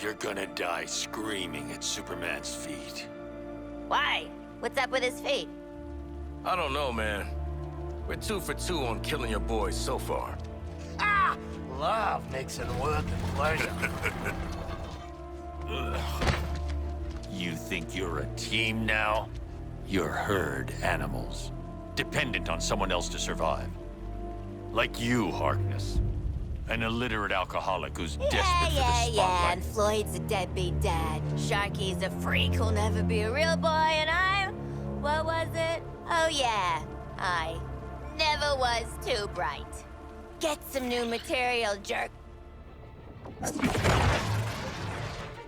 You're gonna die screaming at Superman's feet. Why? What's up with his feet? I don't know, man. We're 2 for 2 on killing your boys so far. Ah! Love makes it worth the pleasure. You think you're a team now? You're herd animals, dependent on someone else to survive. Like you, Harkness. An illiterate alcoholic who's desperate for the spotlight. And Floyd's a deadbeat dad. Sharky's a freak who'll never be a real boy, and I'm... What was it? Oh yeah, I never was too bright. Get some new material, jerk.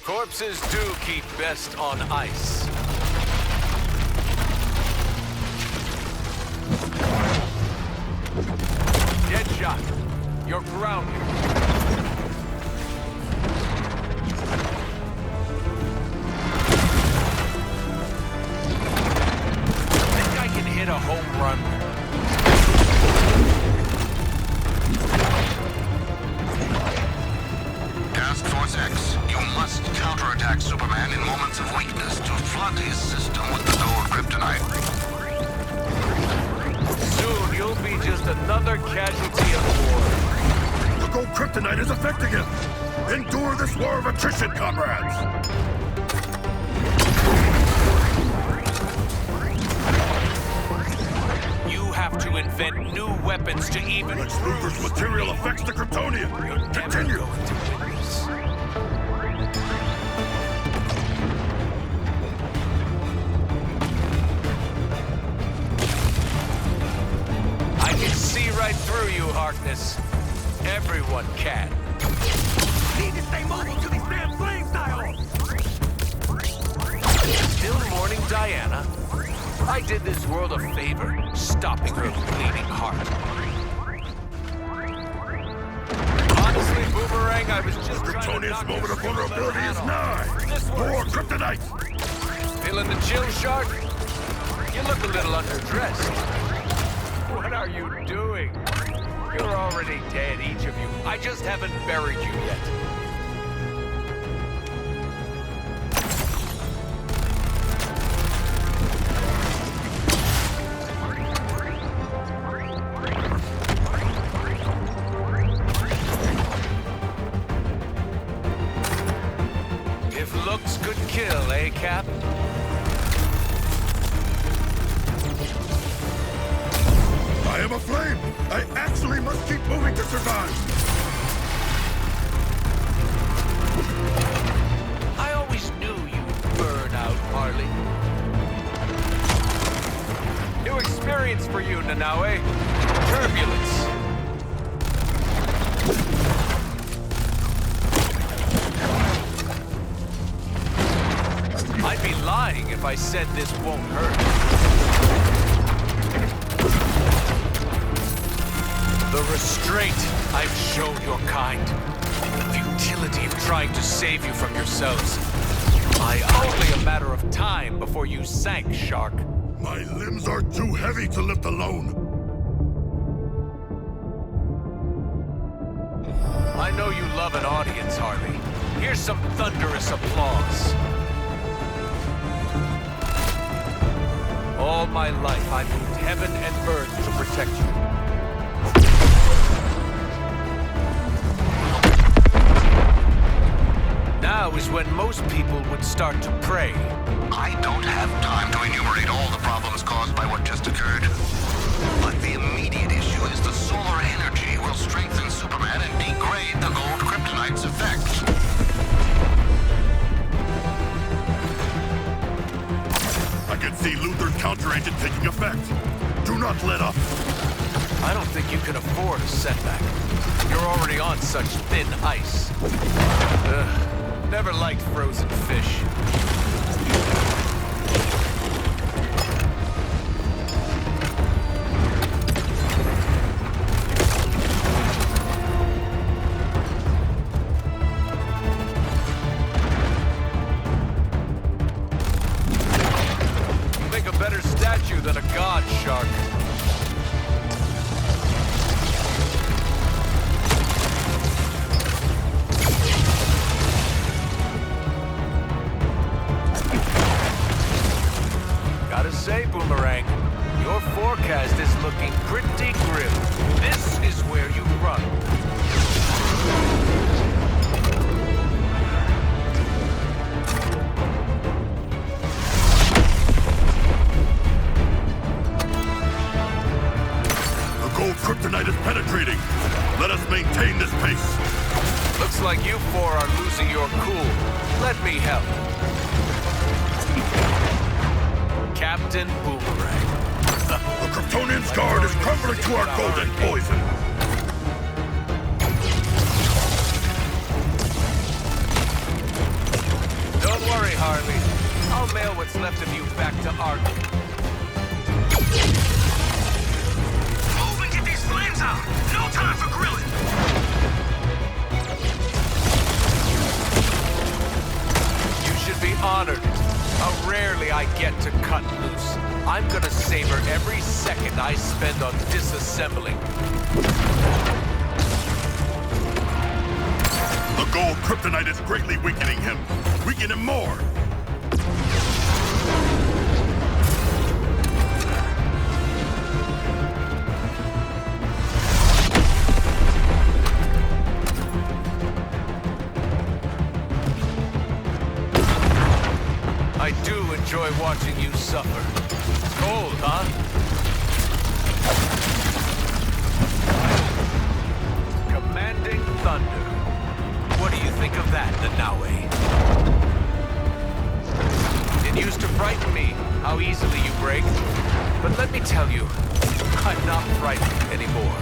Corpses do keep best on ice. Deadshot, you're grounded. Think I can hit a home run? Task Force X, you must counterattack Superman in moments of weakness to flood his system with the gold kryptonite. Soon you'll be just another casualty of war. The gold kryptonite is affecting him! Endure this war of attrition, comrades! You have to invent new weapons to even... Lex Luthor's material affects the Kryptonian! Continue! I can see right through you, Harkness. Everyone can. Need to stay mobile till these damn flames die off! Still mourning Diana? I did this world a favor, stopping her bleeding heart. Honestly, Boomerang, I was just trying to Kryptonian's knock moment your of vulnerability is head nigh! off. This More works. kryptonite! Feeling the chill, Shark? You look a little underdressed. What are you doing? You're already dead, each of you. I just haven't buried you yet. If looks could kill, eh, Cap? I am aflame! I actually must keep moving to survive! I always knew you'd burn out, Harley. New experience for you, Nanaue. Turbulence. I'd be lying if I said this won't hurt. The restraint I've shown your kind. The futility of trying to save you from yourselves. Only a matter of time before you sank, Shark. My limbs are too heavy to lift alone! I know you love an audience, Harley. Here's some thunderous applause. All my life, I moved heaven and earth to protect you. Now is when most people would start to pray. I don't have time to enumerate all the problems caused by what just occurred. But the immediate issue is the solar energy will strengthen Superman and degrade the gold kryptonite's effects. I can see Luthor's counter-agent taking effect! Do not let up! I don't think you can afford a setback. You're already on such thin ice. Never liked frozen fish. You make a better statue than a god, Shark. You four are losing your cool. Let me help. Captain Boomerang. The Kryptonian's guard is crumbling to our golden poison. Don't worry, Harley. I'll mail what's left of you back to Arkham. Move and get these flames out! No time for grilling! You should be honored. How rarely I get to cut loose. I'm gonna savor every second I spend on disassembling. The gold kryptonite is greatly weakening him. Weaken him more. I do enjoy watching you suffer. Cold, huh? Commanding Thunder. What do you think of that, Nanaue? It used to frighten me how easily you break. But let me tell you, I'm not frightened anymore.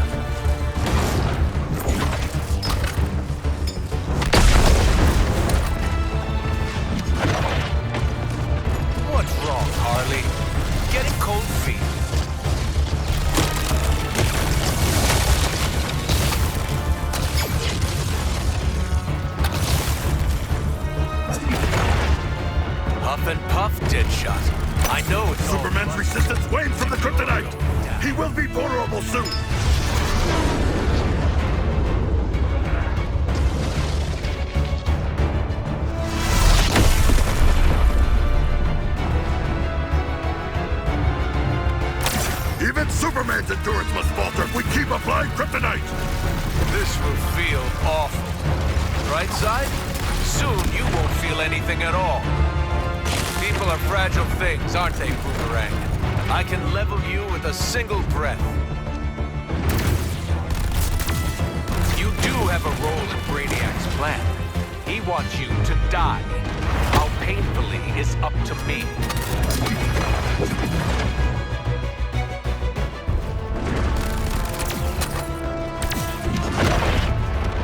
What's wrong, Harley? Getting cold feet. Huff and puff, Deadshot. I know it's all Superman's fun. resistance wanes from the kryptonite. He will be vulnerable soon. Even Superman's endurance must falter if we keep applying kryptonite. This will feel awful. Right side? Soon you won't feel anything at all. People are fragile things, aren't they, Boomerang? I can level you with a single breath. You do have a role in Brainiac's plan. He wants you to die. How painfully is up to me.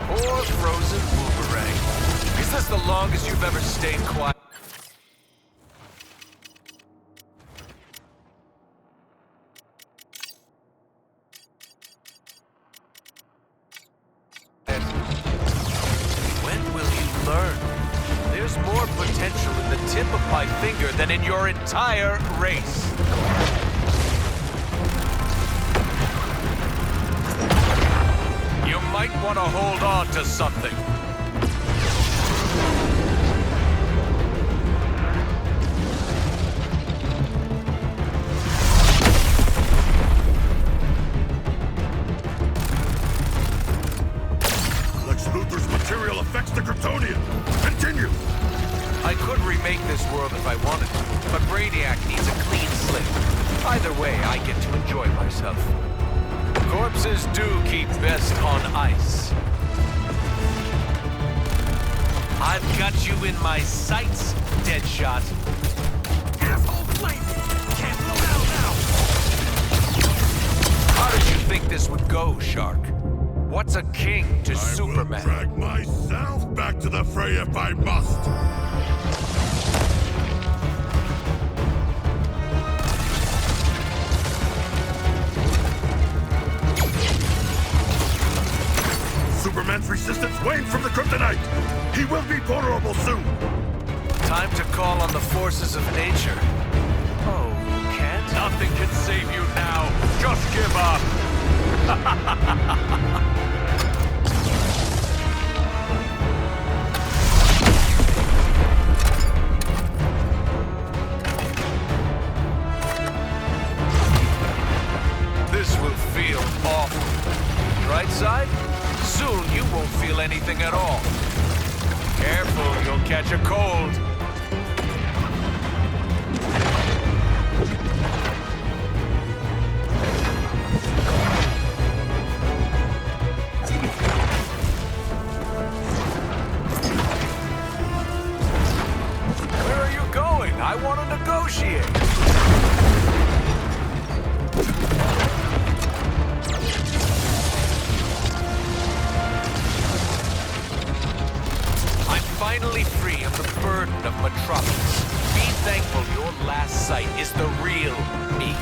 Poor frozen Boomerang. Is this the longest you've ever stayed quiet? When will you learn? There's more potential in the tip of my finger than in your entire race. You might want to hold on to something. Lex Luthor's material affects the Kryptonian. Continue. I could remake this world if I wanted to, but Brainiac needs a clean slate. Either way, I get to enjoy myself. Corpses do keep best on ice. I've got you in my sights, Deadshot. Asshole flame! Can't blow out now! How did you think this would go, Shark? What's a king to I Superman? will drag myself back to the fray if I must. Superman's resistance wanes from the kryptonite. He will be vulnerable soon. Time to call on the forces of nature. Oh, you can't? Nothing can save you now. Just give up. This will feel awful. Right side? Soon you won't feel anything at all. Careful, you'll catch a cold. I want to negotiate. I'm finally free of the burden of Metropolis. Be thankful your last sight is the real me.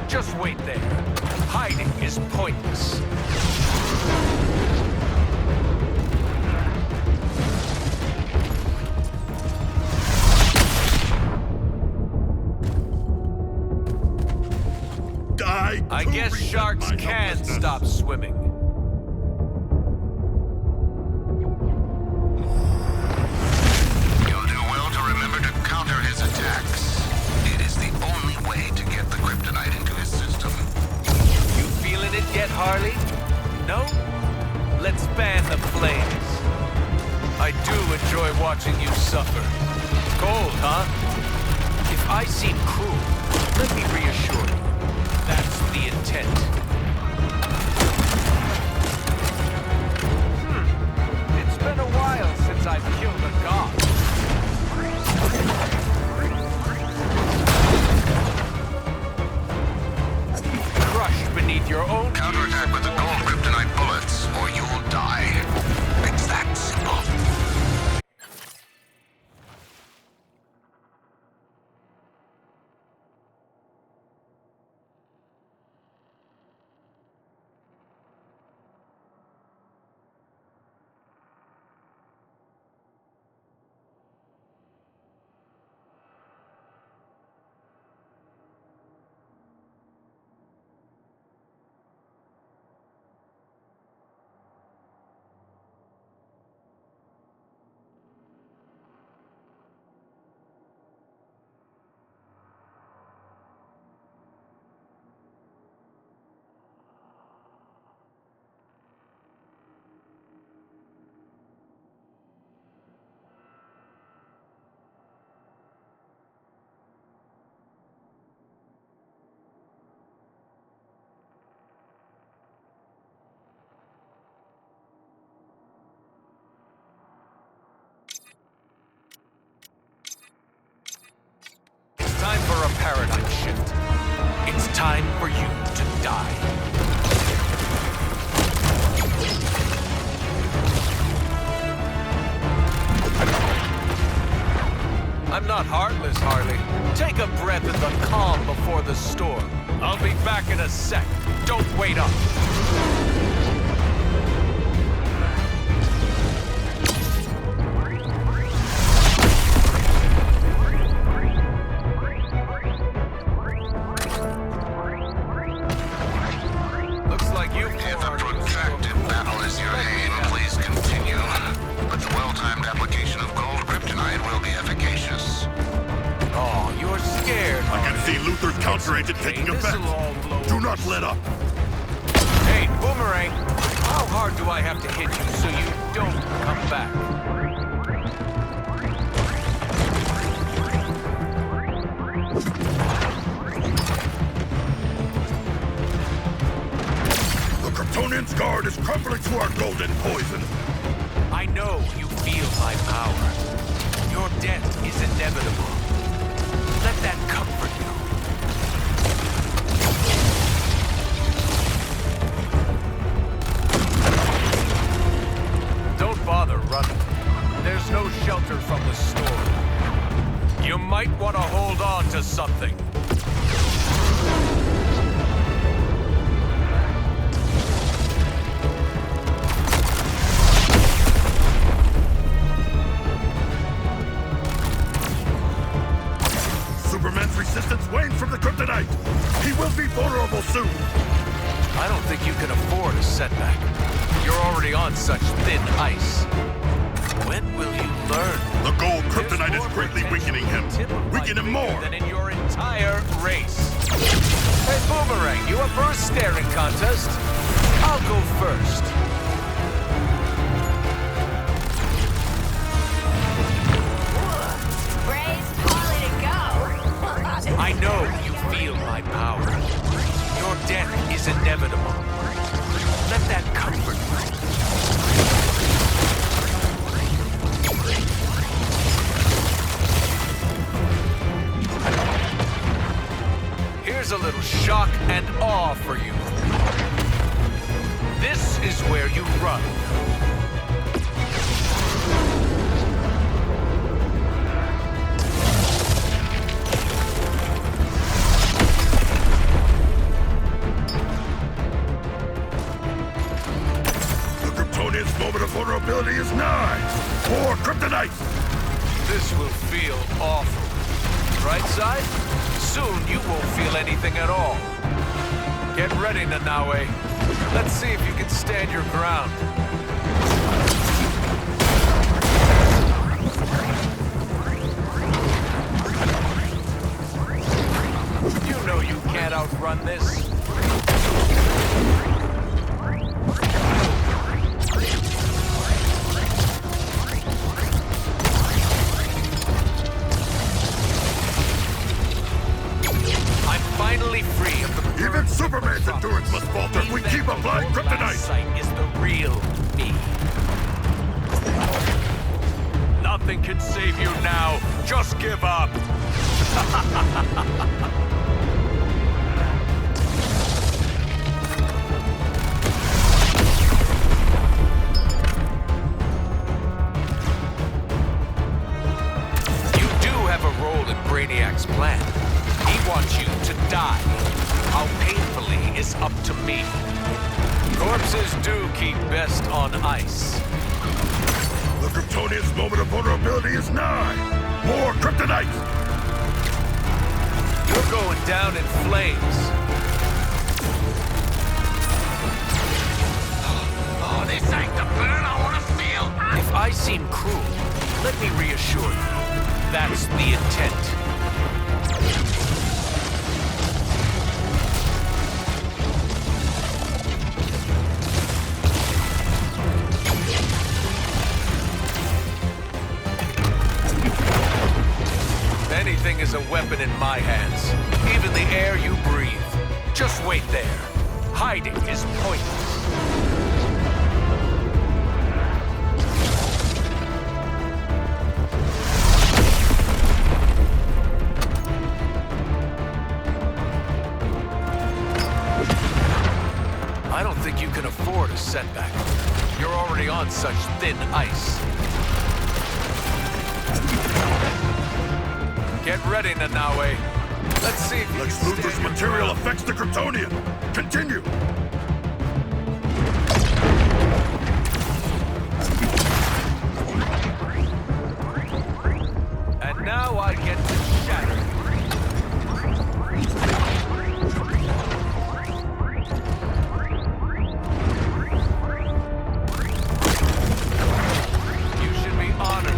Just wait there. Hiding is pointless. I guess sharks can stop swimming. You'll do well to remember to counter his attacks. It is the only way to get the kryptonite into his system. You feeling it yet, Harley? No? Let's fan the flames. I do enjoy watching you suffer. Cold, huh? If I seem cruel, let me reassure you. That's the intent. It's been a while since I've killed a god. Crushed beneath your own... Counterattack with the gold kryptonite bullets, or you'll die. It's that simple. Time for a paradigm shift. It's time for you to die. I'm not heartless, Harley. Take a breath in the calm before the storm. I'll be back in a sec. Don't wait up. Counter-agent taking effect. Do not let up. Hey, Boomerang, how hard do I have to hit you so you don't come back? The Kryptonian's guard is crumbling to our golden poison. I know you feel my power. Your death is inevitable. Let that comfort you. Bother running. There's no shelter from the storm. You might want to hold on to something. Superman's resistance wanes from the kryptonite. He will be vulnerable soon. I don't think you can afford a setback. You're already on such thin ice. When will you learn? The gold kryptonite is greatly weakening him. Weaken him more than in your entire race. Hey, Boomerang, you up for a staring contest? I'll go first. Brave Harley to go. I know you feel my power. Your death is inevitable. Let that comfort you. is where you run. The Kryptonian's moment of vulnerability is nigh. More kryptonite! This will feel awful. Right side? Soon you won't feel anything at all. Get ready, Nanaue. Let's see if you can stand your ground. You know you can't outrun this. I'm finally free of the... Even Superman's endurance must falter if we keep applying kryptonite! Sight is the real me. Nothing can save you now. Just give up. You do have a role in Brainiac's plan. He wants you to die. How painfully is up to me. Corpses do keep best on ice. The Kryptonian's moment of vulnerability is nigh. More kryptonite! You're going down in flames. Oh, this ain't the burn I want to feel. If I seem cruel, let me reassure you. That's the intent. Anything is a weapon in my hands. Even the air you breathe. Just wait there. Hiding is pointless. I don't think you can afford a setback. You're already on such thin ice. Get ready, Nanaue. Let's see if you Lex can Luthor's stand your material ground. affects the Kryptonian. Continue! And now I get to shatter. You should be honored.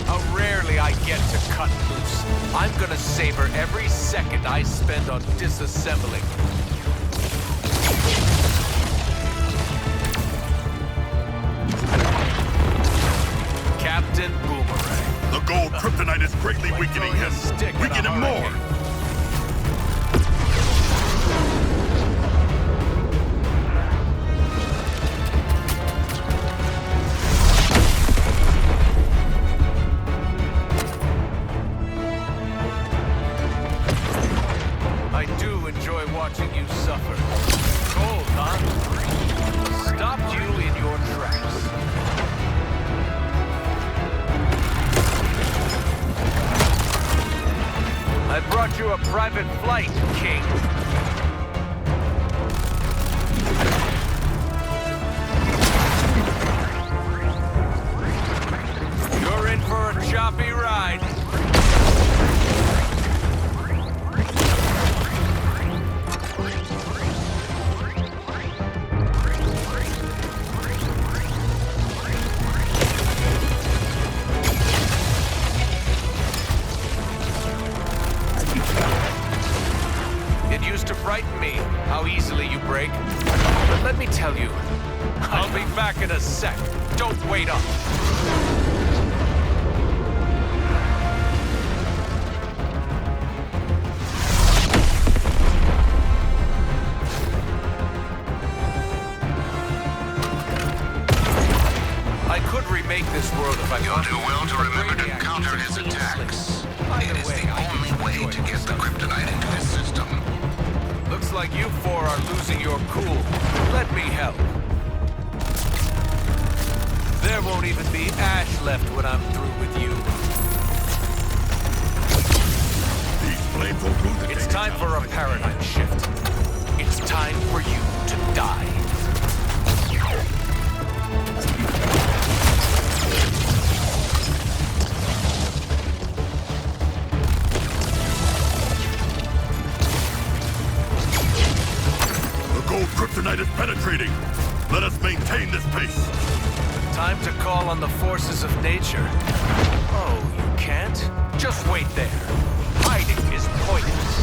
How rarely I get to cut loose. I'm gonna savor every second I spend on disassembling. Captain Boomerang. The gold kryptonite is greatly weakening him. Stick in Weaken a him more! hurricane. I do enjoy watching you suffer. Cold, huh? Stopped you in your tracks. I brought you a private flight, King. You're in for a choppy ride. It used to frighten me how easily you break. But let me tell you, I'll be back in a sec. Don't wait up. I could remake this world if I You'll wanted. do well to remember to Brainiac counter keeps his it clean and attacks. slick. Either It is way, the I only can way enjoy to get the myself. kryptonite into his system. Looks like you four are losing your cool. Let me help. won't even be ash left when I'm through with you. These flames will rule the It's day. time for a paradigm shift. It's time for you to die. The gold kryptonite is penetrating. Let us maintain this pace. Time to call on the forces of nature. Oh, you can't? Just wait there. Hiding is pointless.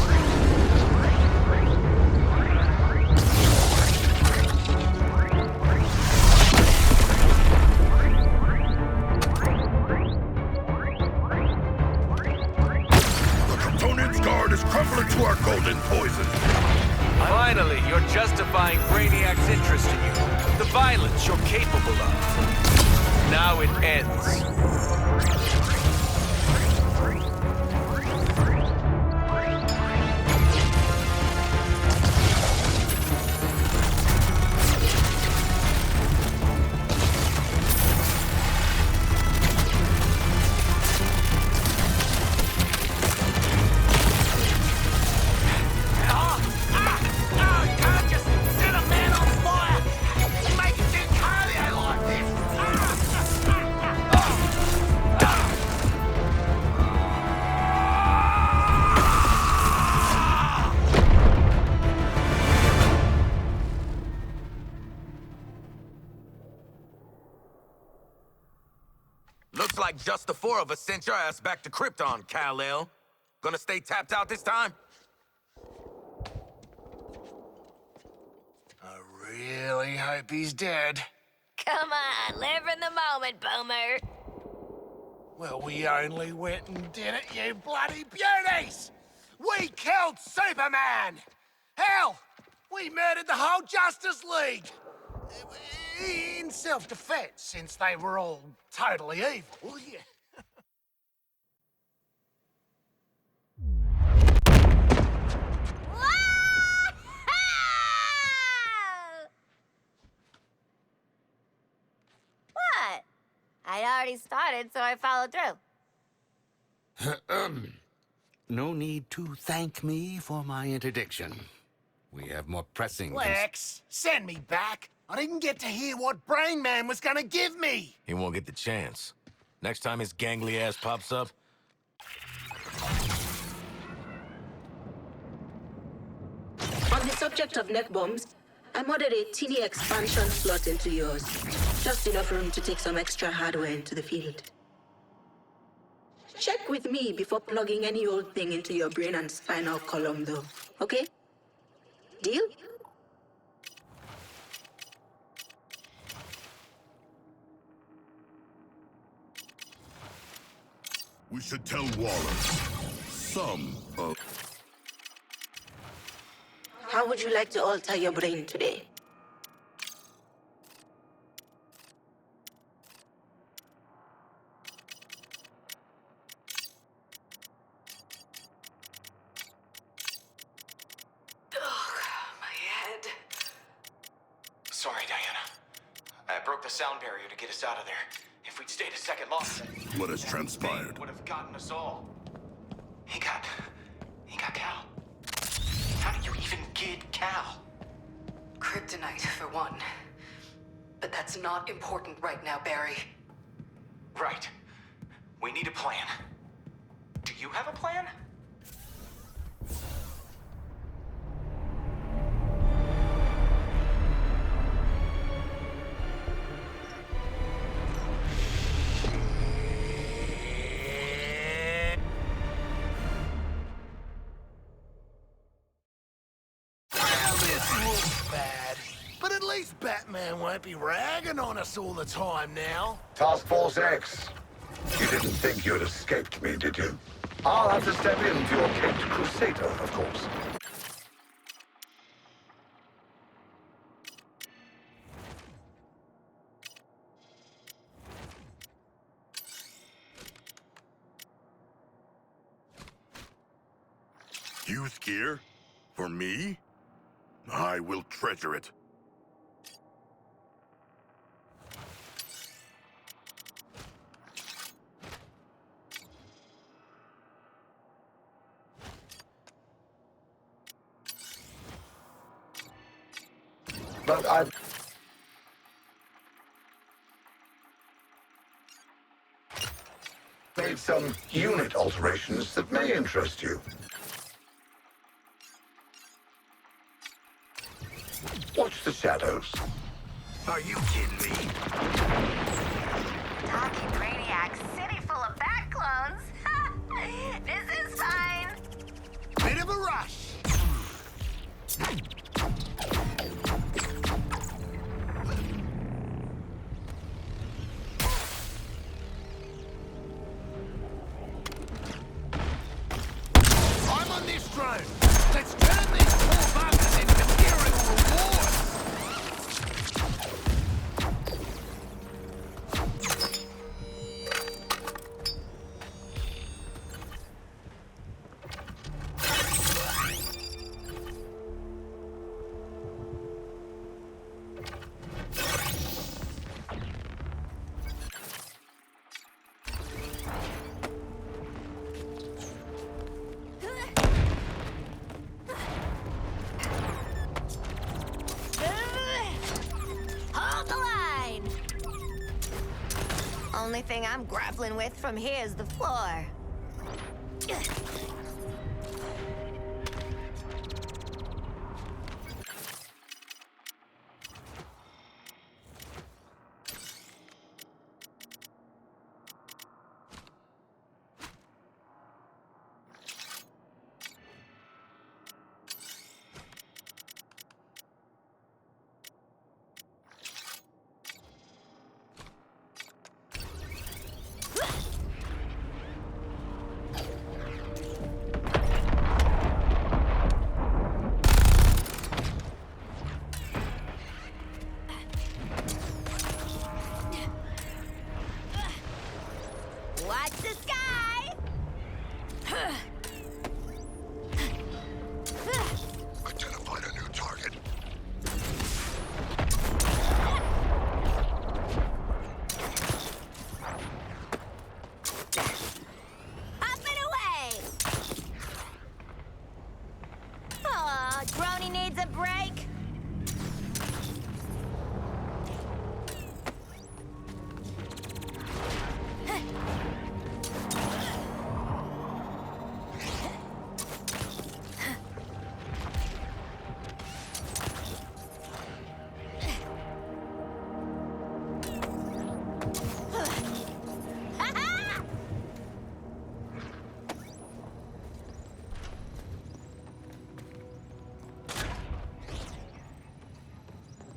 The Kryptonian's guard is crumbling to our golden poison. Finally, you're justifying Brainiac's interest in you. The violence you're capable of. Now it ends. Looks like just the four of us sent your ass back to Krypton, Kal-El. Gonna stay tapped out this time? I really hope he's dead. Come on, live in the moment, Boomer. Well, we only went and did it, you bloody beauties! We killed Superman! Hell, we murdered the whole Justice League! In self-defense, since they were all totally evil, yeah. What? I'd already started, so I followed through. No need to thank me for my interdiction. We have more pressing... Lex, send me back. I didn't get to hear what Brain Man was gonna give me. He won't get the chance. Next time his gangly ass pops up, On the subject of neck bombs, I modded a teeny expansion slot into yours. Just enough room to take some extra hardware into the field. Check with me before plugging any old thing into your brain and spinal column, though. Okay? Deal? We should tell Wallace some of... How would you like to alter your brain today? Sorry, Diana. I broke the sound barrier to get us out of there. If we'd stayed a second longer, what has transpired. would have gotten us all. He got Cal. How do you even get Cal? Kryptonite, for one. But that's not important right now, Barry. Right. We need a plan. Do you have a plan? Well, this looks bad. But at least Batman won't be ragging on us all the time now. Task Force X. You didn't think you'd escaped me, did you? I'll have to step in for your caped crusader, of course. Use gear? For me? I will treasure it. but I've made some unit alterations that may interest you. Watch the shadows. Are you kidding me? Talking Brainiac City full of bat clones. This is fine. Bit of a rush. I'm on this drone. Let's turn these poor buggers into Imperial rewards. Hold the line. Only thing I'm grappling with from here is the floor. Watch the sky! Identified a new target. Up and away! Aw, Droney needs a break.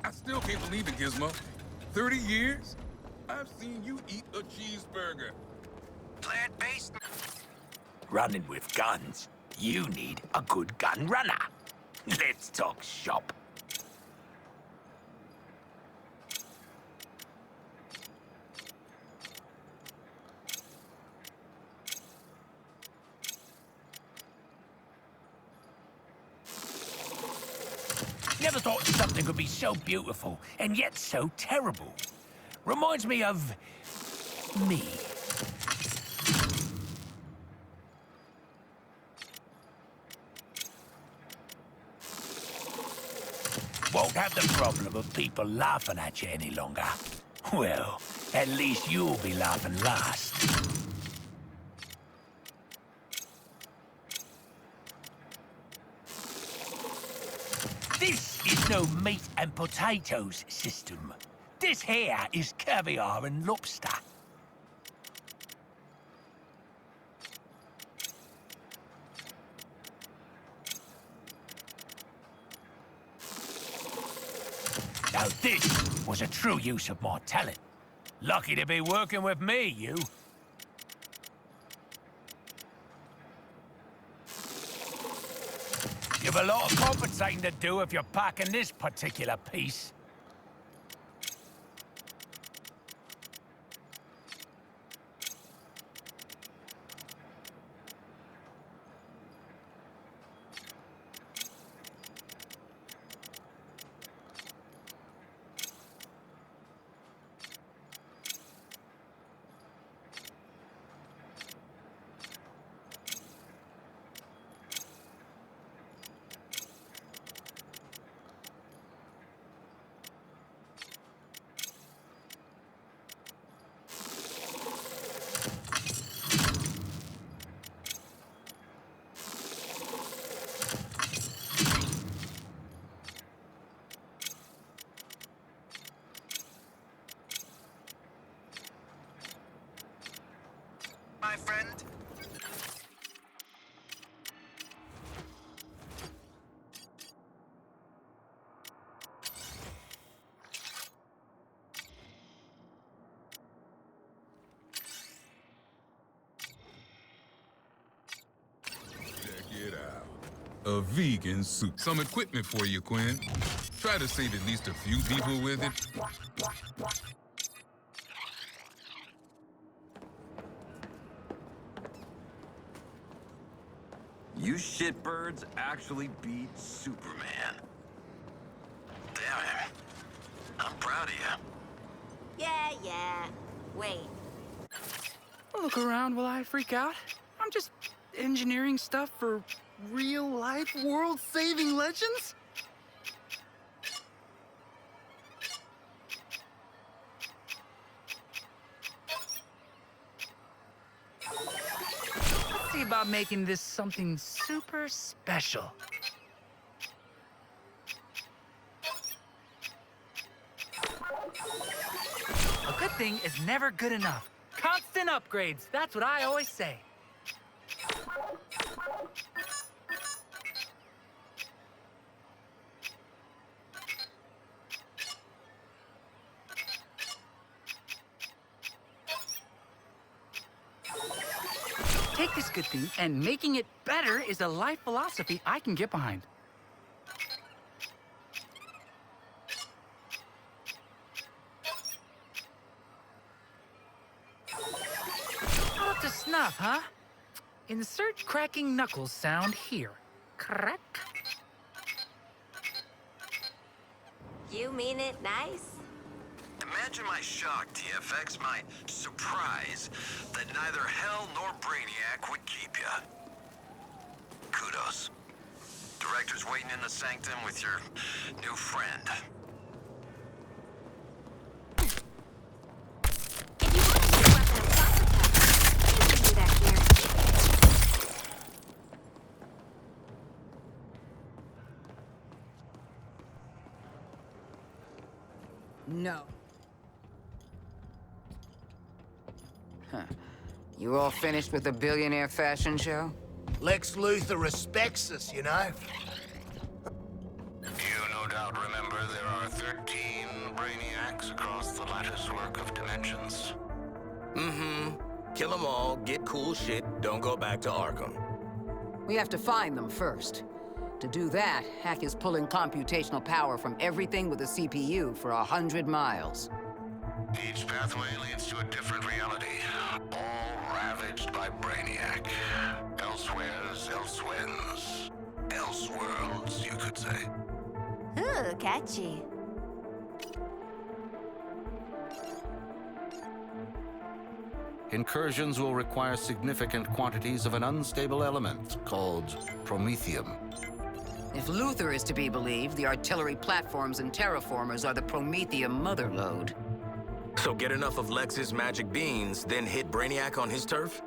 I still can't believe it, Gizmo. 30 years? I've seen you eat a cheeseburger. Plant-based? Running with guns, you need a good gun runner. Let's talk shop. Never thought something could be so beautiful and yet so terrible. Reminds me of me. Won't have the problem of people laughing at you any longer. Well, at least you'll be laughing last. This is no meat and potatoes system. This here is caviar and lobster. Now this was a true use of my talent. Lucky to be working with me, you. You've a lot of compensating to do if you're packing this particular piece. A vegan suit. Some equipment for you, Quinn. Try to save at least a few people with it. You shitbirds actually beat Superman. Damn him. I'm proud of you. Yeah. Wait. Look around while I freak out. I'm just engineering stuff for real-life, world-saving legends? Let's see about making this something super special. A good thing is never good enough. Constant upgrades, that's what I always say. Take this good thing, and making it better is a life philosophy I can get behind. All up to snuff, huh? Insert cracking knuckles sound here. Crack. You mean it nice? Imagine my shock, TFX, my surprise that neither Hell nor Brainiac would keep you. Kudos. Director's waiting in the sanctum with your new friend. No. Huh. You all finished with the billionaire fashion show? Lex Luthor respects us, you know. You no doubt remember there are 13 Brainiacs across the latticework of dimensions. Mm-hmm. Kill them all, get cool shit, don't go back to Arkham. We have to find them first. To do that, Hack is pulling computational power from everything with a CPU for 100 miles. Each pathway leads to a different reality, all ravaged by Brainiac. Elsewheres, elsewhens. Elseworlds, you could say. Ooh, catchy. Incursions will require significant quantities of an unstable element called promethium. If Luthor is to be believed, the artillery platforms and terraformers are the promethium motherlode. So get enough of Lex's magic beans, then hit Brainiac on his turf?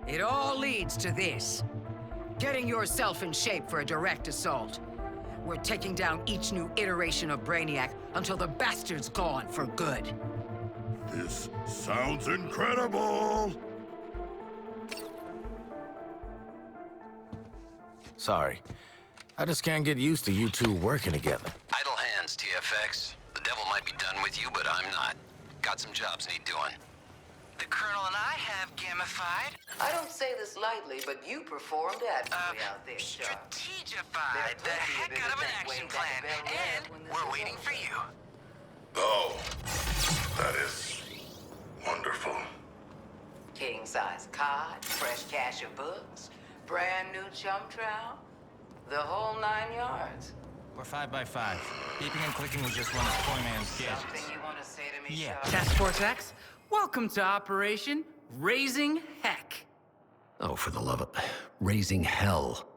It all leads to this. Getting yourself in shape for a direct assault. We're taking down each new iteration of Brainiac until the bastard's gone for good. This sounds incredible! Sorry. I just can't get used to you two working together. Idle hands, TFX. The devil might be done with you, but I'm not. Got some jobs need doing. The Colonel and I have gamified. I don't say this lightly, but you performed admirably out there, Shaw. Strategified the heck out of an action plan, and we're waiting for you. Oh, that is wonderful. King-size cot, fresh cache of books, brand new chump trowel, the whole 9 yards. We're 5x5. Peeping and clicking is just one of Toy Man's gadgets. Something you want to say to me, Yeah. Shaw? Task Force X, welcome to Operation Raising Heck. Oh, for the love of... raising hell.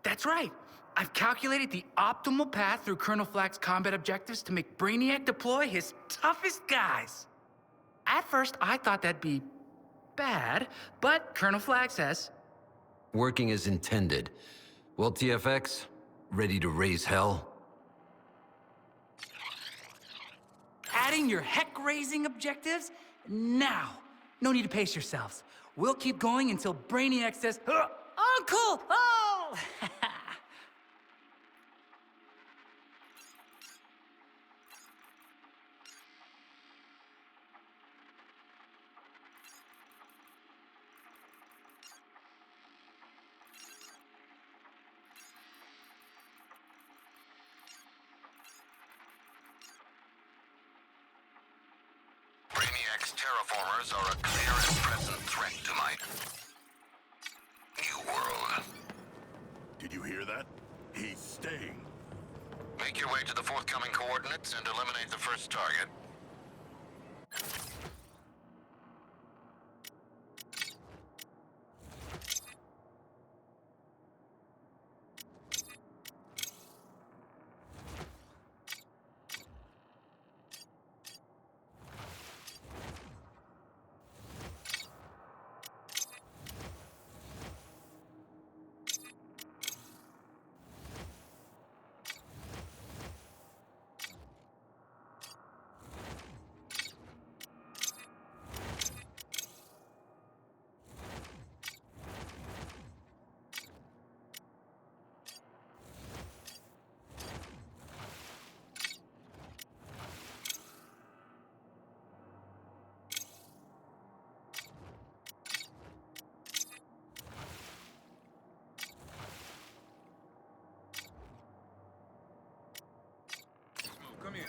That's right. I've calculated the optimal path through Colonel Flack's combat objectives to make Brainiac deploy his toughest guys. At first, I thought that'd be bad, but Colonel Flack says... Working as intended. Well, TFX, ready to raise hell? Adding your heck-raising objectives? Now. No need to pace yourselves. We'll keep going until Brainiac says, Uncle! Oh! terraformers are a clear and present threat to my new world. Did you hear that? He's staying. Make your way to the forthcoming coordinates and eliminate the first target. Come in.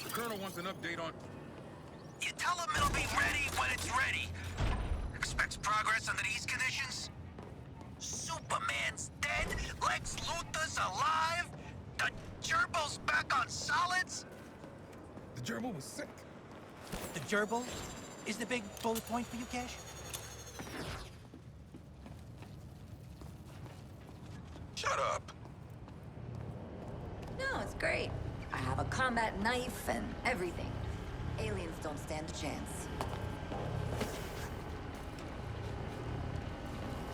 The Colonel wants an update on... You tell him it'll be ready when it's ready. Expects progress under these conditions? Superman's dead? Lex Luthor's alive? The gerbil's back on solids? The gerbil was sick. The gerbil is the big bullet point for you, Cash? Shut up. No, it's great. I have a combat knife and everything. Aliens don't stand a chance.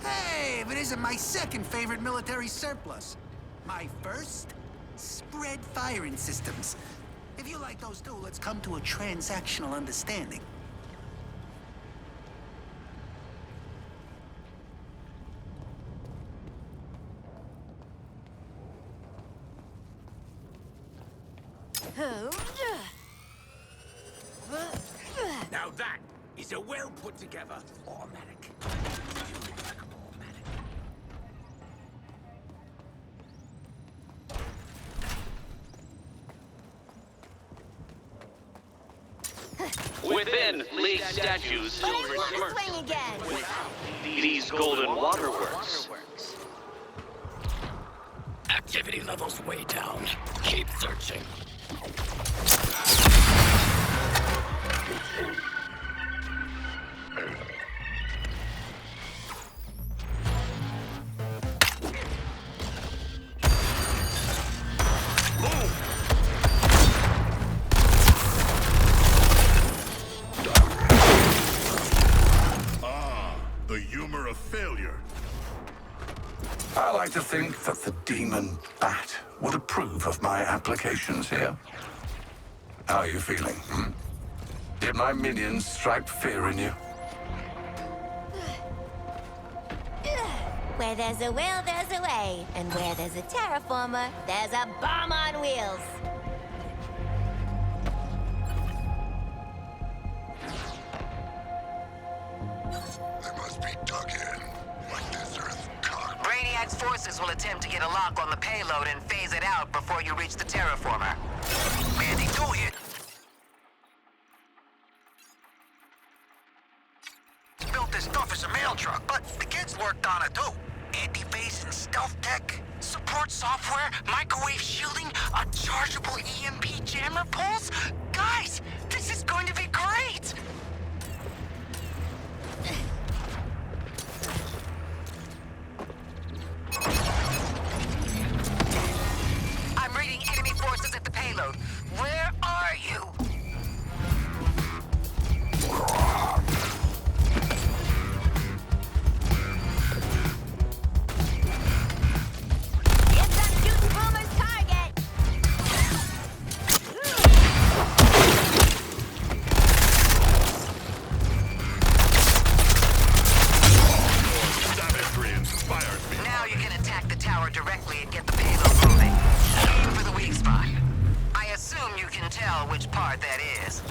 Hey, if it isn't my second favorite military surplus. My first? Spread firing systems. If you like those too, let's come to a transactional understanding. Now that is a well put together automatic. Within League statues, silver smirks. Swing again. These golden waterworks. Activity levels way down. Keep searching. The humor of failure. I like to think that the demon bat would approve of my applications here. How are you feeling? Did my minions strike fear in you? Where there's a will, there's a way. And where there's a terraformer, there's a bomb on wheels. They must be dug in, like this Earth cock. Brainiac's forces will attempt to get a lock on the payload and phase it out before you reach the terraformer. Mandy, do it! Built this stuff as a mail truck, but the kids worked on it too. Anti-phase and stealth tech, support software, microwave shielding, a chargeable EMP jammer pulse. Guys, this is going to be great! I'm reading enemy forces at the payload. Where are you? Now you can attack the tower directly and get the payload moving. Aim for the weak spot. I assume you can tell which part that is.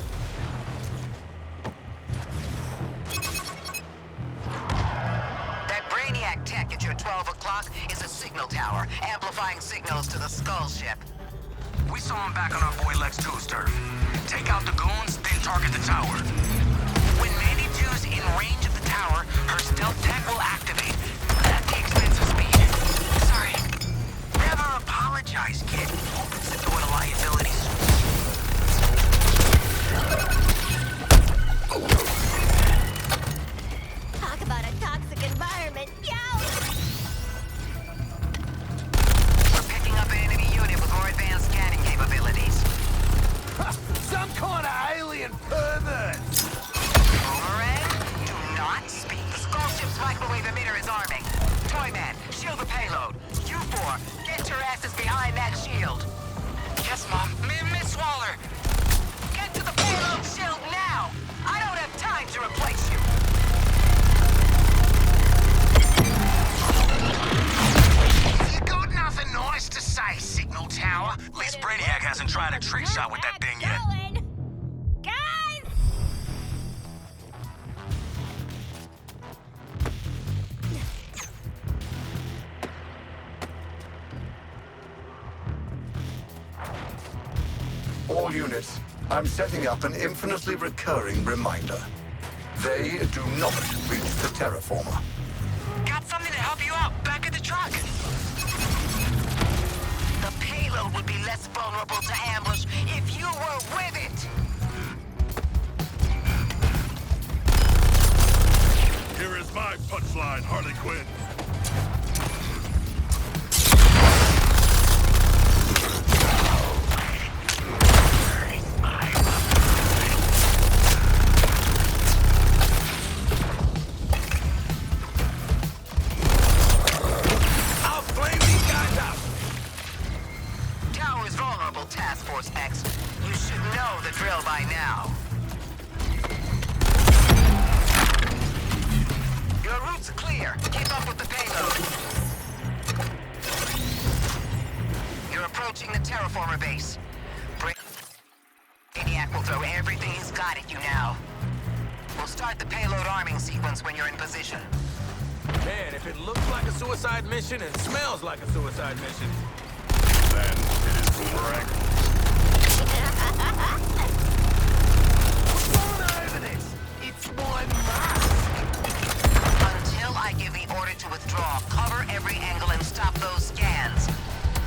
That Brainiac tech at your 12 o'clock is a signal tower, amplifying signals to the Skull ship. We saw him back on our boy Lex 2's turf. Take out the goons, then target the tower. When Mandy 2's in range of the tower, her stealth tech will activate. At the expense of speed. Sorry. Never apologize, kid. Opens the door to liabilities. Talk about a toxic environment. Yo! We're picking up an enemy unit with more advanced scanning capabilities. Some kind of alien pervert! Boomerang, do not speak. The Skull ship's microwave emitter is arming. Toyman, shield the payload. You four, get your asses behind that shield. Yes, Mom. Miss Waller! Get to the payload shield now! I don't have time to replace you. You got nothing nice to say, Signal Tower? At least Brainiac hasn't tried a trick shot with that thing yet. Guys! All units, I'm setting up an infinitely recurring reminder. They do not reach the terraformer. Got something to help you out back at the truck. The payload would be less vulnerable to ambush if you were with it. Here is my punchline, Harley Quinn. I'll flame these guys out. Tower is vulnerable, Task Force X. You should know the drill by now. Your route's clear. Keep up with the payload. You're approaching the terraformer base. Brainiac will throw everything he's got at you now. We'll start the payload arming sequence when you're in position. Man, if it looks like a suicide mission and smells like a suicide mission, Then it is Boomerang. What's going on over this? It's my mask! Until I give the order to withdraw, cover every angle and stop those scans.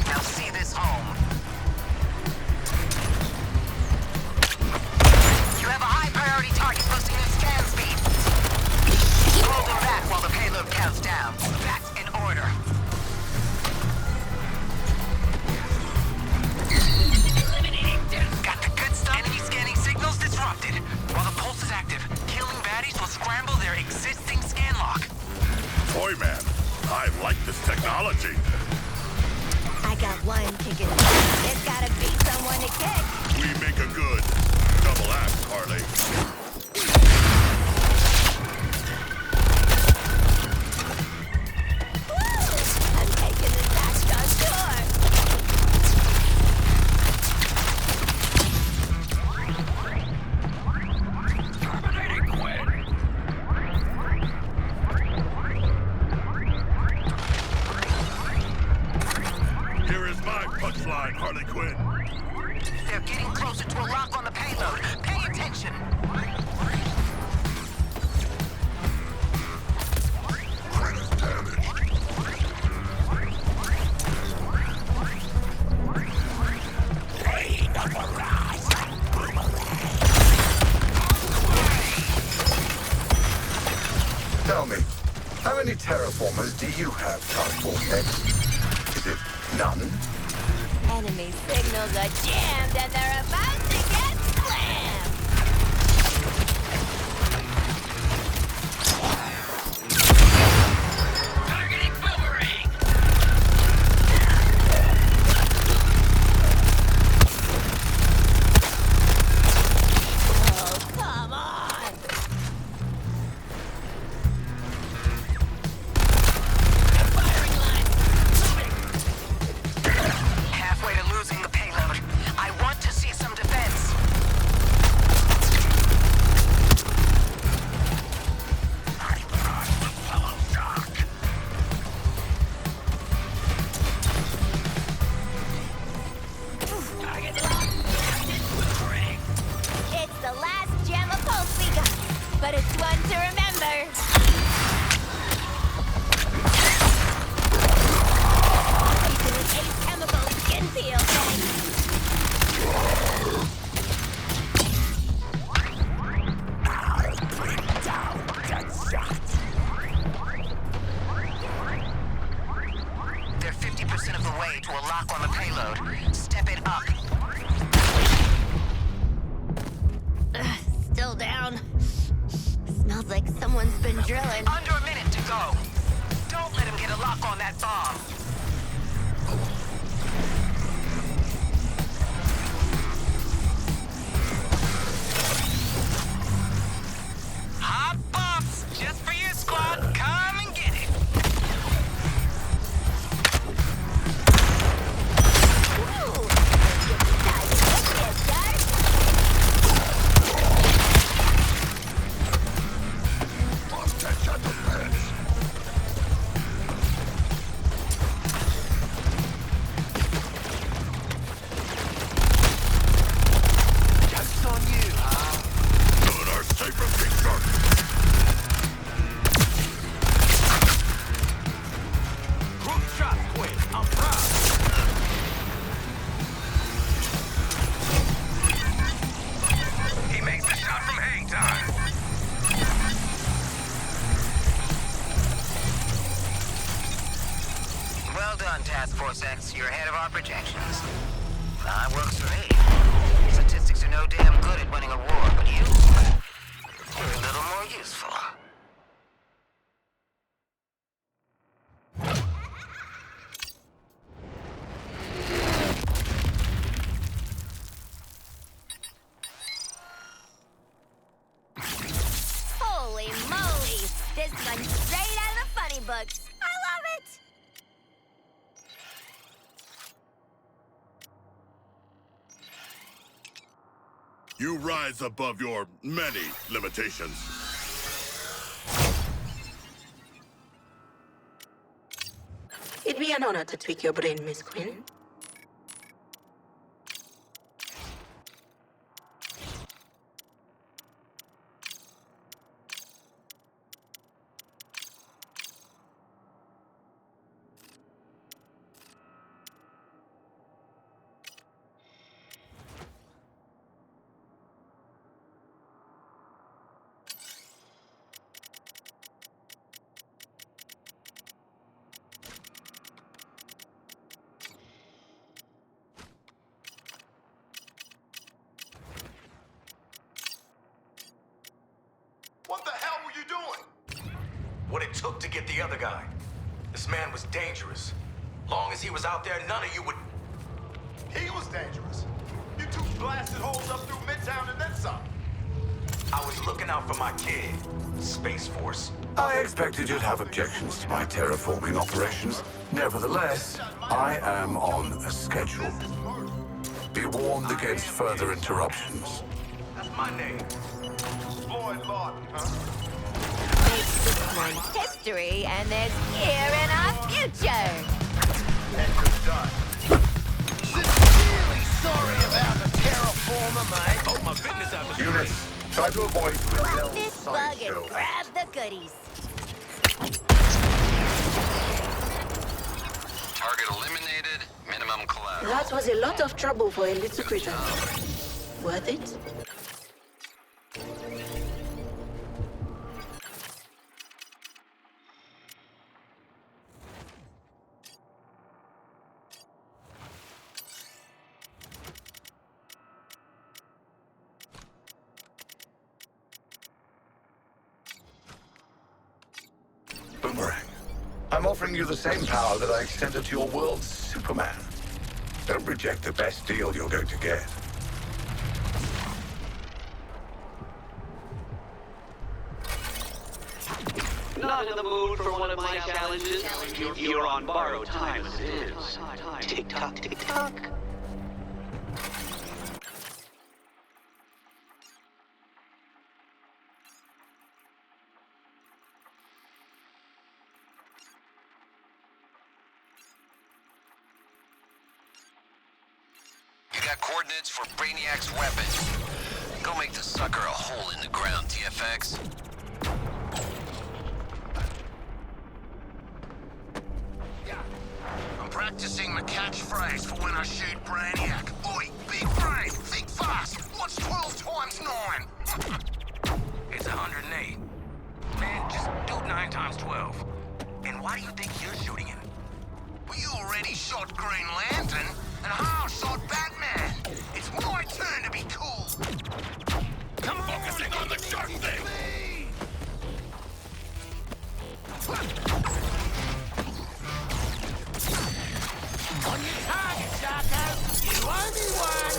Now see this home. You have a high priority target boosting your scan speed. Hold them back while the payload counts down. That's in order. Got the good stuff. Enemy scanning signals disrupted. While the pulse is active, killing baddies will scramble their existing scan lock. Toyman, I like this technology. I got one kicking. It's gotta beat someone to kick. We make a good double act, Harley. action. Tell me, how many terraformers do you have, Task Force X? Is it none? Enemy signals are jammed and they're about to get slammed! Targeting boomerang! Oh, come on! Halfway to losing the payload. I want to see some defense. It's the last gem of hope we got, but it's one to remember. Keeping an achemical skin peel, thanks. They're 50% of the way to a lock on the payload. Step it up. Still down. Smells like someone's been drilling. Under a minute to go. Don't let him get a lock on that bomb. Hot bumps! Just for you, squad. Come and get it. Joke's on you, huh? Good, our saber picture! Group shot quick. I'm proud. He makes the shot from hang time. Well done, Task Force X. You're ahead of our projections. That works for me. Statistics are no damn good at winning a war, but you're a little more useful. Holy moly! This one's straight out of the funny books. I love it! You rise above your many limitations. It'd be an honor to tweak your brain, Miss Quinn. What the hell were you doing? What it took to get the other guy. This man was dangerous. Long as he was out there, none of you would... He was dangerous. You two blasted holes up through Midtown and then some. I was looking out for my kid. Space Force. I expected you'd have objections to my terraforming operations. Nevertheless, I am on a schedule. Be warned against further interruptions. That's my name. Floyd Lawton, huh? Makes this one history, and there's here in our future. And you're done. Sincerely Sorry about the terraformer, mate. Oh, my fitness out the Units, try to avoid Rock this bug sideshow. and grab the goodies. Target eliminated. Minimum collateral. That was a lot of trouble for a little creature. Worth it? Boomerang, I'm offering you the same power that I extended to your world, Superman. Don't reject the best deal you're going to get. Not in the mood for one of my challenges? You're on borrowed time as it is. Tick-tock, tick-tock. You got coordinates for Brainiac's weapon. Go make the sucker a hole in the ground, TFX. I'm practicing my catchphrase for when I shoot Brainiac. Oi, big brain, think fast. What's 12 times 9? It's 108. Man, just do 9 times 12. And why do you think you're shooting him? Well, you already shot Green Lantern, and I shot Batman. It's my turn to be cool. Come on! Focusing on the sharp thing! On your target, Sharko. You owe me one.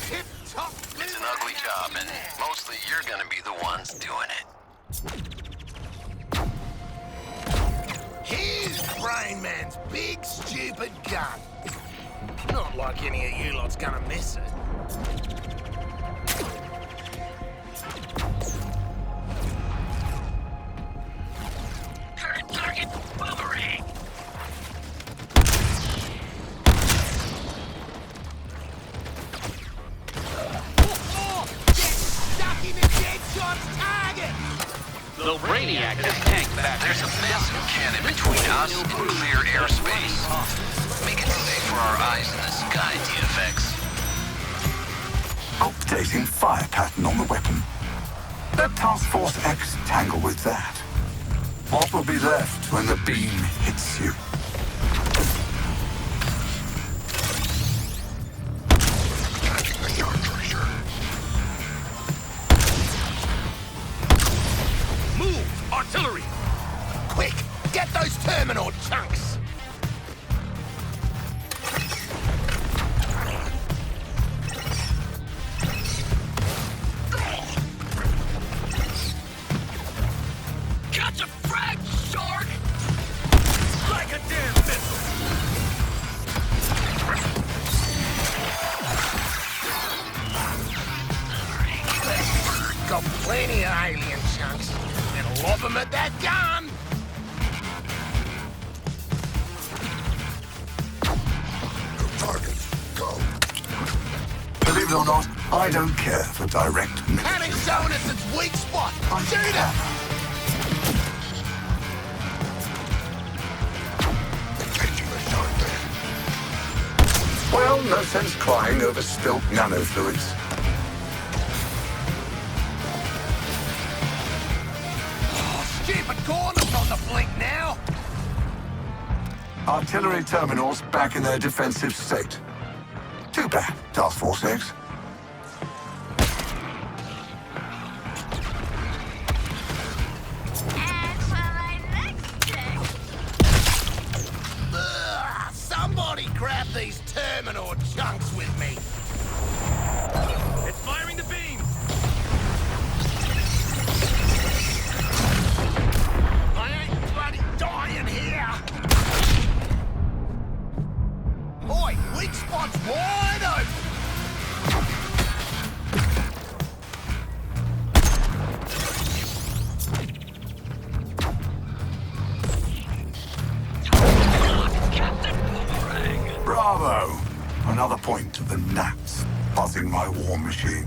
Tip-top. It's an ugly job, and mostly you're gonna be the ones doing it. Here's Brain Man's big, stupid gun. Not like any of you lot's gonna miss it. Current target, Boomerang! Get stuck in the Deadshot's target! Though Brainiac has tanked back. There's a massive cannon between us and clear airspace. Make it safe for our eyes in the sky, TFX. Updating fire pattern on the weapon. Let Task Force X tangle with that. What will be left when the beam hits you? Move! Artillery! Quick! Get those terminal chunks! Catch a frag, shark! Like a damn missile! Got plenty of alien chunks. And lob them at that gun! Target, go. Believe it or not, I don't care for direct Panic showing us its weak spot! Shoot it! Well, no sense crying over spilt nanofluids. Stupid corner's on the blink now! Artillery terminals back in their defensive state. Too bad, Task Force X. Somebody grab these terminal chunks with me! It's firing the beam! I ain't bloody dying here! Boy, weak spot's wide open! another point of the gnats buzzing my war machine.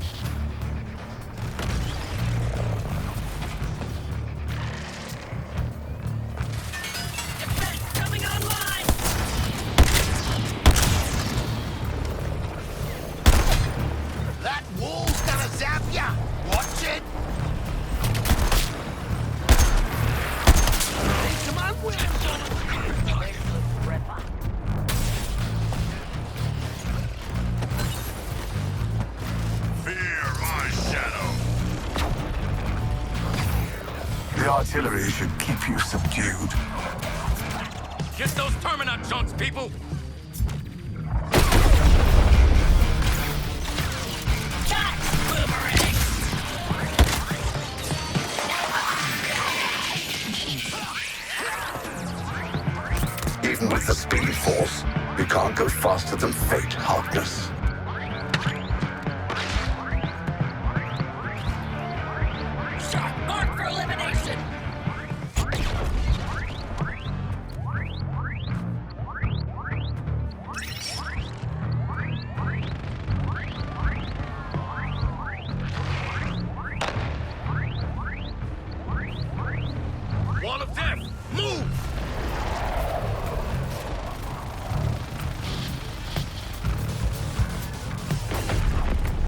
That wall's gonna zap ya! Watch it! Hey, come on, Will! Fear my shadow. The artillery should keep you subdued. Get those Terminat junks, people! Even with the speed force, we can't go faster than fate, Harkness.